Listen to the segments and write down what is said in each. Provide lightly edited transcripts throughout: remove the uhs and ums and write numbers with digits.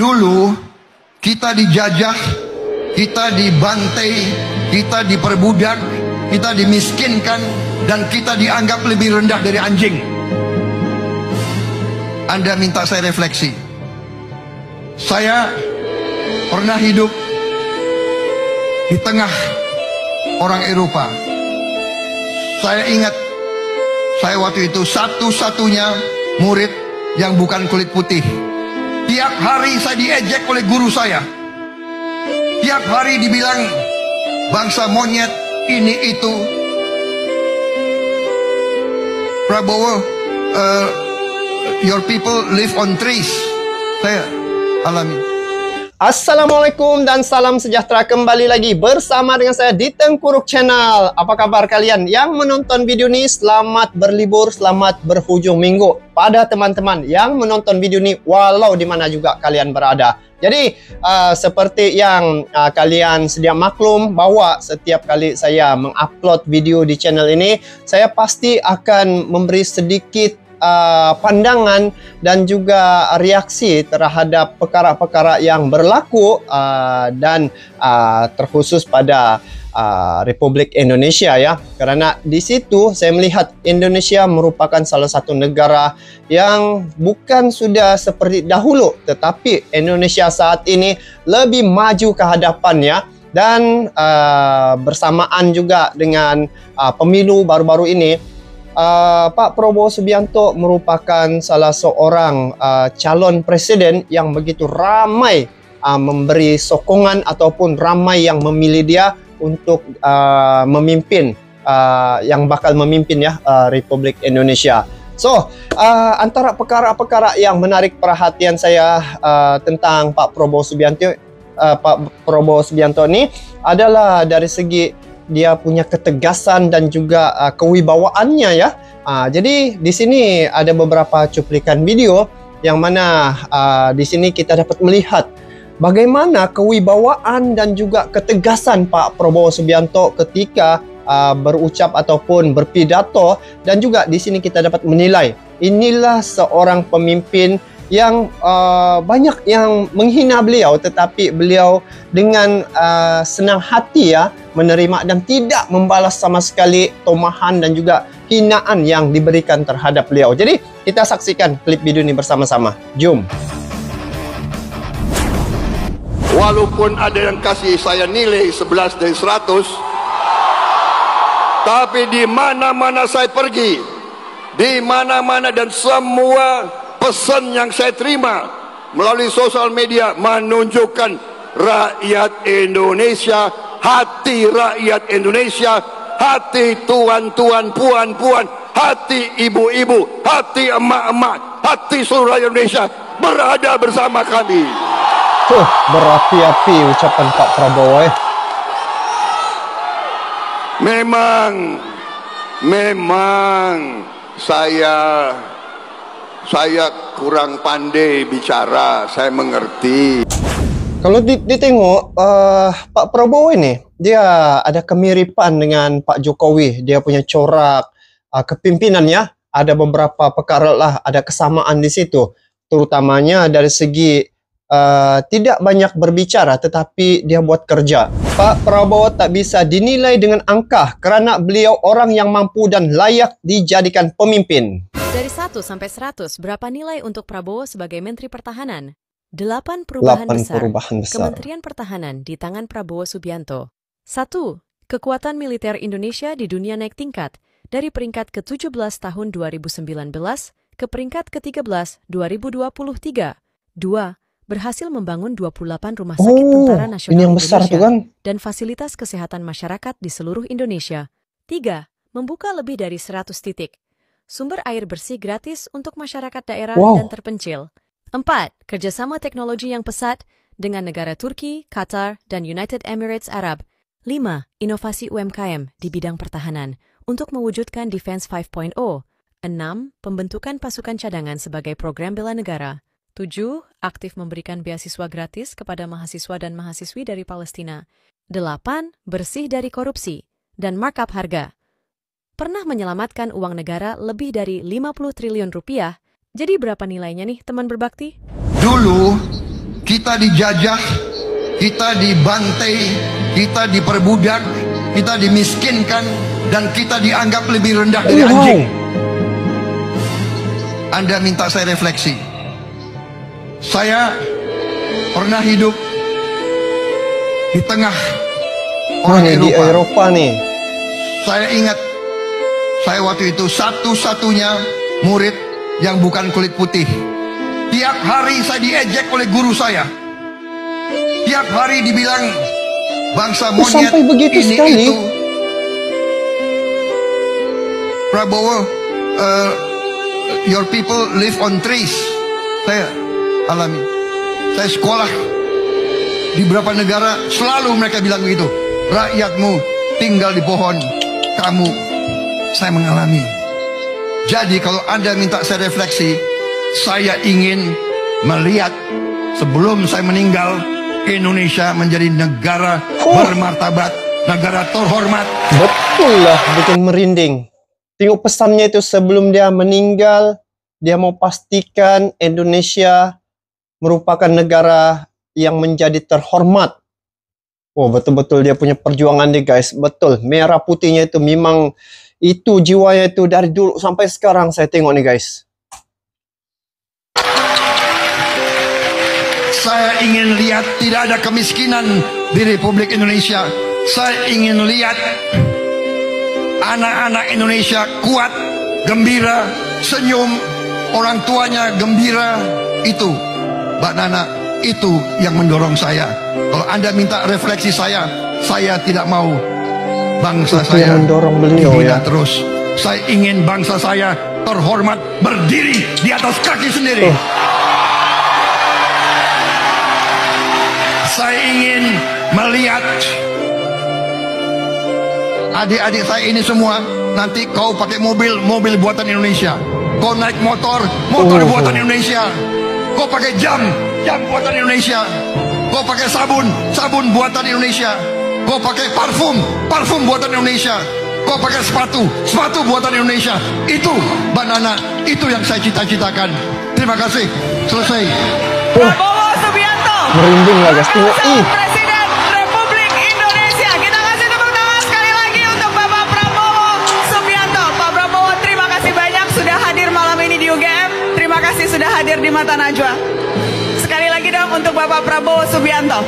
Dulu kita dijajah, kita dibantai, kita diperbudak, kita dimiskinkan, dan kita dianggap lebih rendah dari anjing. Anda minta saya refleksi. Saya pernah hidup di tengah orang Eropa. Saya ingat, saya waktu itu satu-satunya murid yang bukan kulit putih. Tiap hari saya diejek oleh guru saya. Tiap hari dibilang bangsa monyet, ini itu. Prabowo, your people live on trees. Saya alami. Assalamualaikum dan salam sejahtera, kembali lagi bersama dengan saya di Tengkuruk Channel. Apa kabar kalian yang menonton video ini? Selamat berlibur, selamat berhujung minggu pada teman-teman yang menonton video ini walau di mana juga kalian berada. Jadi seperti yang kalian sedia maklum bahwa setiap kali saya mengupload video di channel ini, saya pasti akan memberi sedikit pandangan dan juga reaksi terhadap perkara-perkara yang berlaku dan terkhusus pada Republik Indonesia ya. Karena di situ saya melihat Indonesia merupakan salah satu negara yang bukan sudah seperti dahulu, tetapi Indonesia saat ini lebih maju ke hadapannya. Dan bersamaan juga dengan pemilu baru-baru ini, Pak Prabowo Subianto merupakan salah seorang calon presiden yang begitu ramai memberi sokongan ataupun ramai yang memilih dia untuk memimpin, yang bakal memimpin ya Republik Indonesia. So, antara perkara-perkara yang menarik perhatian saya tentang Pak Prabowo Subianto ini adalah dari segi dia punya ketegasan dan juga kewibawaannya ya. Jadi di sini ada beberapa cuplikan video yang mana di sini kita dapat melihat bagaimana kewibawaan dan juga ketegasan Pak Prabowo Subianto ketika berucap ataupun berpidato, dan juga di sini kita dapat menilai inilah seorang pemimpin yang banyak yang menghina beliau, tetapi beliau dengan senang hati ya menerima dan tidak membalas sama sekali tomahan dan juga hinaan yang diberikan terhadap beliau. Jadi kita saksikan klip video ini bersama-sama. Jom. Walaupun ada yang kasih saya nilai 11 dari 100, tapi di mana-mana saya pergi, di mana-mana, dan semua pesan yang saya terima melalui sosial media menunjukkan rakyat Indonesia, hati rakyat Indonesia, hati tuan-tuan, puan-puan, hati ibu-ibu, hati emak-emak, hati seluruh rakyat Indonesia berada bersama kami. Berapi-api ucapan Pak Prabowo ya. Memang saya kurang pandai bicara, saya mengerti. Kalau ditengok Pak Prabowo ini, dia ada kemiripan dengan Pak Jokowi. Dia punya corak kepimpinannya, ada beberapa perkara lah, ada kesamaan di situ. Terutamanya dari segi tidak banyak berbicara, tetapi dia buat kerja. Pak Prabowo tak bisa dinilai dengan angka kerana beliau orang yang mampu dan layak dijadikan pemimpin. Dari 1 sampai 100, berapa nilai untuk Prabowo sebagai Menteri Pertahanan? 8 perubahan besar. Kementerian Pertahanan di tangan Prabowo Subianto. 1. Kekuatan militer Indonesia di dunia naik tingkat dari peringkat ke-17 tahun 2019 ke peringkat ke-13 2023. 2. Berhasil membangun 28 rumah sakit tentara nasional Indonesia dan fasilitas kesehatan masyarakat di seluruh Indonesia. 3. Membuka lebih dari 100 titik sumber air bersih gratis untuk masyarakat daerah dan terpencil. 4. Kerjasama teknologi yang pesat dengan negara Turki, Qatar, dan United Emirates Arab. 5. Inovasi UMKM di bidang pertahanan untuk mewujudkan Defense 5.0. 6. Pembentukan pasukan cadangan sebagai program bela negara. 7. Aktif memberikan beasiswa gratis kepada mahasiswa dan mahasiswi dari Palestina. 8. Bersih dari korupsi dan markup harga. Pernah menyelamatkan uang negara lebih dari 50 triliun rupiah. Jadi berapa nilainya nih teman berbakti? Dulu kita kita dijajah, kita dibantai, kita diperbudak, kita dimiskinkan, dan kita dianggap lebih rendah dari anjing. Anda minta saya refleksi. Saya pernah hidup di tengah orang Eropa. Di Eropa nih. Saya ingat, saya waktu itu satu-satunya murid yang bukan kulit putih. Tiap hari saya diejek oleh guru saya. Tiap hari dibilang bangsa monyet, sampai begitu ini sekali. itu. Prabowo, your people live on trees. Saya alami. Saya sekolah di beberapa negara, selalu mereka bilang begitu. Rakyatmu tinggal di pohon. Kamu, saya mengalami. Jadi kalau Anda minta saya refleksi, saya ingin melihat sebelum saya meninggal, Indonesia menjadi negara bermartabat, negara terhormat. Betul lah, bikin merinding. Tengok pesannya itu sebelum dia meninggal, dia mau pastikan Indonesia merupakan negara yang menjadi terhormat. Oh, betul-betul dia punya perjuangan nih guys. Betul, merah putihnya itu memang itu jiwanya itu dari dulu sampai sekarang saya tengok nih guys. Saya ingin lihat tidak ada kemiskinan di Republik Indonesia. Saya ingin lihat anak-anak Indonesia kuat, gembira, senyum, orang tuanya gembira. Itu, Mbak Nana, itu yang mendorong saya. Kalau Anda minta refleksi saya tidak mau bangsa itu saya yang mendorong beliau ya. terus. Saya ingin bangsa saya terhormat, berdiri di atas kaki sendiri. Saya ingin melihat adik-adik saya ini semua, nanti kau pakai mobil buatan Indonesia. Kau naik motor buatan Indonesia. Kau pakai jam buatan Indonesia. Kau pakai sabun buatan Indonesia. Kau pakai parfum buatan Indonesia. Kau pakai sepatu buatan Indonesia. Itu, Mbak Nana, itu yang saya cita-citakan. Terima kasih. Selesai. Prabowo Subianto, Merinding lah guys. Tengok Presiden Republik Indonesia. Kita kasih tepuk tangan sekali lagi untuk Bapak Prabowo Subianto. Pak Prabowo, terima kasih banyak sudah hadir malam ini di UGM. Terima kasih sudah hadir di Mata Najwa. Sekali lagi dong untuk Bapak Prabowo Subianto.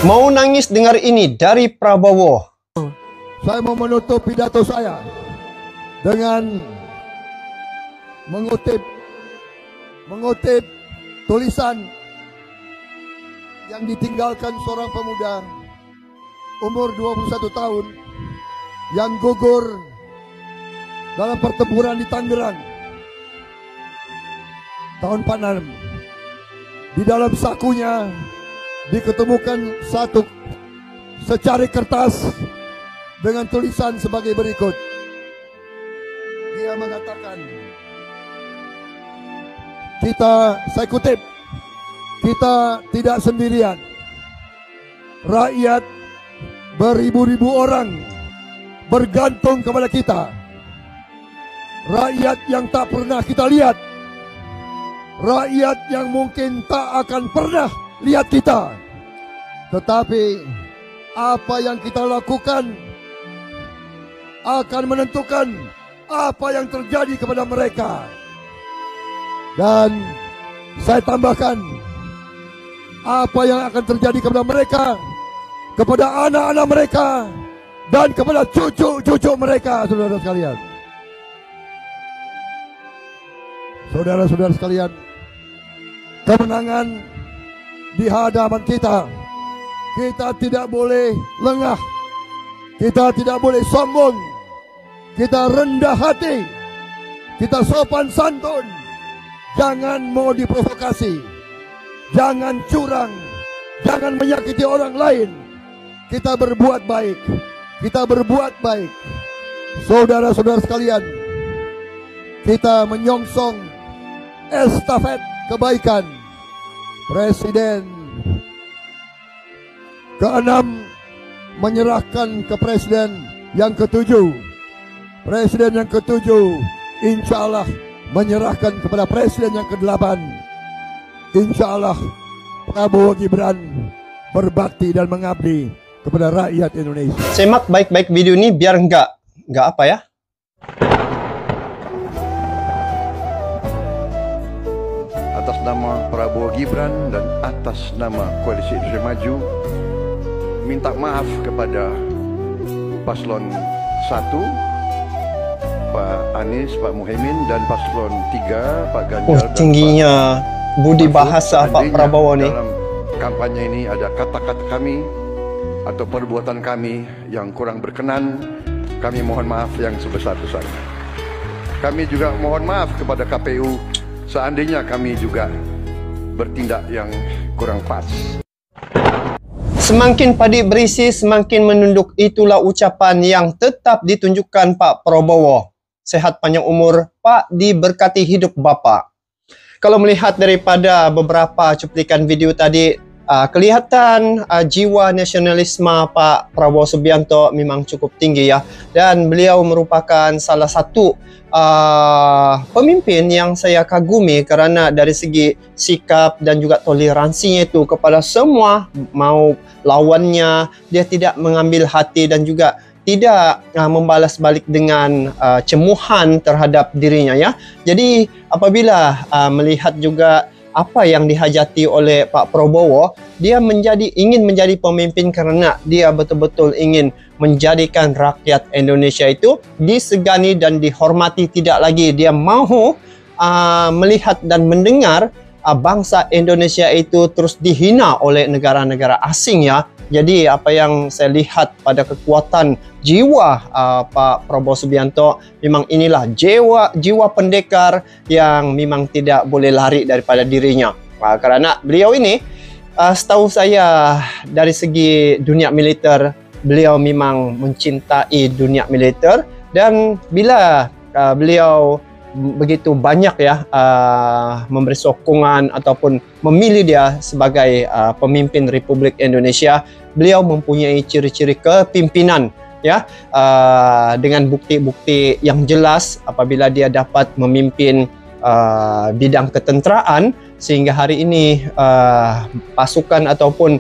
mau nangis dengar ini dari Prabowo. Saya mau menutup pidato saya dengan mengutip tulisan yang ditinggalkan seorang pemuda umur 21 tahun yang gugur dalam pertempuran di Tangerang tahun 46. Di dalam sakunya diketemukan satu secari kertas dengan tulisan sebagai berikut. Dia mengatakan, saya kutip, kita tidak sendirian. Rakyat beribu-ribu orang bergantung kepada kita. Rakyat yang tak pernah kita lihat. Rakyat yang mungkin tak akan pernah lihat kita. Tetapi apa yang kita lakukan akan menentukan apa yang terjadi kepada mereka. Dan saya tambahkan, apa yang akan terjadi kepada mereka, kepada anak-anak mereka, dan kepada cucu-cucu mereka, saudara sekalian. Saudara-saudara sekalian, kemenangan di hadapan kita. Kita tidak boleh lengah. Kita tidak boleh sombong. Kita rendah hati. Kita sopan santun. Jangan mau diprovokasi. Jangan curang. Jangan menyakiti orang lain. Kita berbuat baik. Kita berbuat baik. Saudara-saudara sekalian, kita menyongsong estafet kebaikan. Presiden ke-6 menyerahkan ke presiden yang ke-7. Presiden yang ke-7 insya Allah menyerahkan kepada Presiden yang ke-8. Insya Allah Prabowo Gibran berbakti dan mengabdi kepada rakyat Indonesia. Simak baik-baik video ini biar nggak apa ya. Atas nama Prabowo Gibran dan atas nama Koalisi Indonesia Maju, minta maaf kepada Paslon 1, Pak Anies, Pak Muhaimin, dan Paslon 3, Pak Ganjar. Tingginya budi bahasa Pak Prabowo nih. Dalam kampanye ini ada kata-kata kami atau perbuatan kami yang kurang berkenan, kami mohon maaf yang sebesar-besarnya. Kami juga mohon maaf kepada KPU seandainya kami juga bertindak yang kurang pas. Semakin padi berisi, semakin menunduk. Itulah ucapan yang tetap ditunjukkan Pak Prabowo. Sehat panjang umur, Pak, diberkati hidup Bapak. Kalau melihat daripada beberapa cuplikan video tadi, kelihatan jiwa nasionalisme Pak Prabowo Subianto memang cukup tinggi ya. Dan beliau merupakan salah satu pemimpin yang saya kagumi karena dari segi sikap dan juga toleransinya itu kepada semua mau lawannya, dia tidak mengambil hati dan juga tidak membalas balik dengan cemuhan terhadap dirinya ya. Jadi apabila melihat juga apa yang dihajati oleh Pak Prabowo, dia ingin menjadi pemimpin karena dia betul-betul ingin menjadikan rakyat Indonesia itu disegani dan dihormati. Tidak lagi dia mahu melihat dan mendengar bangsa Indonesia itu terus dihina oleh negara-negara asing ya. Jadi apa yang saya lihat pada kekuatan jiwa Pak Prabowo Subianto, memang inilah jiwa pendekar yang memang tidak boleh lari daripada dirinya. Karena beliau ini, setahu saya dari segi dunia militer, beliau memang mencintai dunia militer. Dan bila beliau begitu banyak ya memberi sokongan ataupun memilih dia sebagai pemimpin Republik Indonesia, beliau mempunyai ciri-ciri kepimpinan ya, dengan bukti-bukti yang jelas apabila dia dapat memimpin bidang ketenteraan, sehingga hari ini pasukan ataupun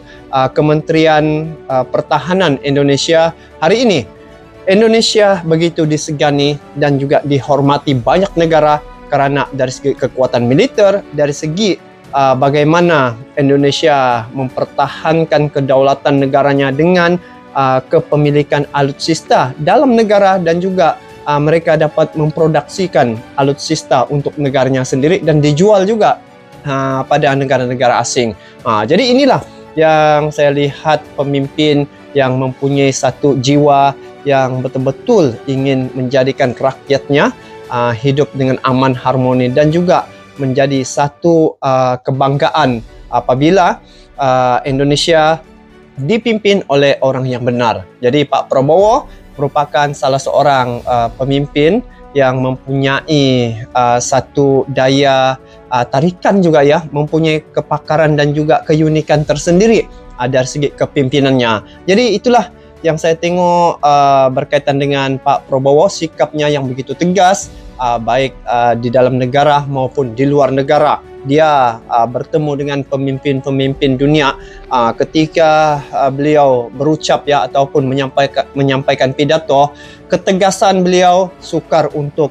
Kementerian Pertahanan Indonesia hari ini Indonesia begitu disegani dan juga dihormati banyak negara karena dari segi kekuatan militer, dari segi bagaimana Indonesia mempertahankan kedaulatan negaranya dengan kepemilikan alutsista dalam negara, dan juga mereka dapat memproduksikan alutsista untuk negaranya sendiri dan dijual juga pada negara-negara asing. Jadi inilah yang saya lihat pemimpin yang mempunyai satu jiwa yang betul-betul ingin menjadikan rakyatnya hidup dengan aman, harmoni, dan juga menjadi satu kebanggaan apabila Indonesia dipimpin oleh orang yang benar. Jadi Pak Prabowo merupakan salah seorang pemimpin yang mempunyai satu daya tarikan juga ya, mempunyai kepakaran dan juga keunikan tersendiri dari segi kepimpinannya. Jadi itulah yang saya tengok berkaitan dengan Pak Prabowo, sikapnya yang begitu tegas, baik di dalam negara maupun di luar negara. Dia bertemu dengan pemimpin-pemimpin dunia ketika beliau berucap ya ataupun menyampaikan pidato, ketegasan beliau sukar untuk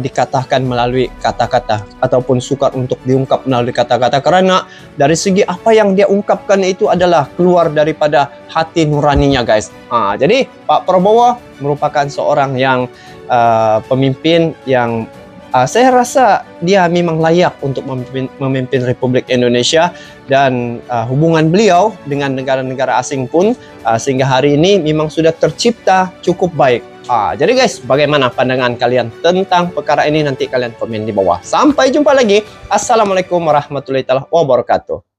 dikatakan melalui kata-kata ataupun sukar untuk diungkap melalui kata-kata, karena dari segi apa yang dia ungkapkan itu adalah keluar daripada hati nuraninya guys. Jadi Pak Prabowo merupakan seorang yang pemimpin yang saya rasa dia memang layak untuk memimpin Republik Indonesia, dan hubungan beliau dengan negara-negara asing pun sehingga hari ini memang sudah tercipta cukup baik. Jadi guys, bagaimana pandangan kalian tentang perkara ini? Nanti kalian komen di bawah. Sampai jumpa lagi. Assalamualaikum warahmatullahi wabarakatuh.